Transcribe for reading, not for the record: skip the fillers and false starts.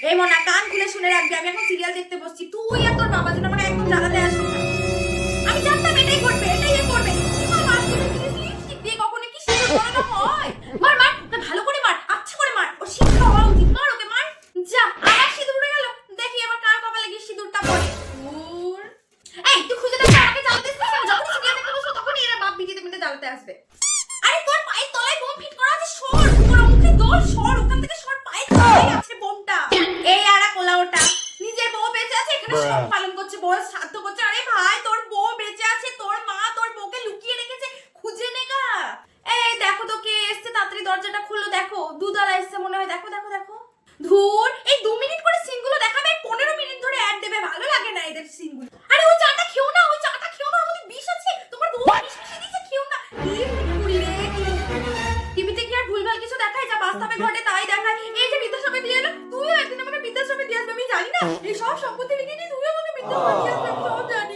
এই মনা কান খুলে শুনে রাখবি, আমি এখন সিরিয়াল দেখতে বসছি, তুই আর তোর বাবা যেন আমাকে একদম জ্বালাতে আসবি না। আমি জানতাম এটাই করবে, এটাই করবে। মার লিপস্টিক দিয়ে কখনো কি সিঁদুর পরানো হয়? মার মার, ভালো করে মার, আচ্ছা করে মার, ও শিক্ষা হওয়া উচিত, মার ওকে মার। যা আবার সিঁদুর উড়ে গেল, দেখি আবার কার কপালে গিয়ে সিঁদুরটা পড়ে। এই তুই খুঁজে দেখ আমাকে জ্বালাতে আসছিস কেন? যখন সিরিয়াল দেখতে বসবো তখনই এরা বাপ বিটিতে মিলে জ্বালাতে আসবে। আরে তোর পায়ের তলায় বোম ফিট করা আছে, সর, তোর মুখে দোল, সর ওখান থেকে, সর, পায়ের তলায় আছে বোমটা। এই আরা কোলা ওটা, নিজের বউ বেঁচে আছে এখানে শোক পালন করছে, বউ শ্রাদ্ধ করছে। আরে ভাই তোর বউ বেঁচে আছে, তোর মা তোর বউকে লুকিয়ে রেখেছে, খুঁজে নেগা। এই দেখো তো কে এসছে, তাড়াতাড়ি দরজাটা খুললো, দেখো দুধালা এসছে মনে হয়, দেখো দেখো দেখো। ধুর, এই 2 মিনিট করে সিনগুলো দেখাবে, 15 মিনিট ধরে অ্যাড দেবে, ভালো লাগে না এদের সিনগুলো। আরে ওই চাটা খেও না, ওই চাটা খেও না, ওর মধ্যে বিষ আছে, তোমার বউ বিষ মিশিয়ে দিয়েছে, খেও না। টিভিতে কি আর ভুলভাল কিছু দেখায়, যা বাস্তবে ঘটে তাই দেখায়। এই যে বৃদ্ধাশ্রমে দিয়ে এলো, তুইও একদিন আমাকে বৃদ্ধাশ্রমে দিয়ে আসবে, আমি জানি না এই সব সম্পত্তি লিখে নিয়ে তুইও আমাকে বৃদ্ধাশ্রমে দিয়ে আসবে, আমি সব জানি।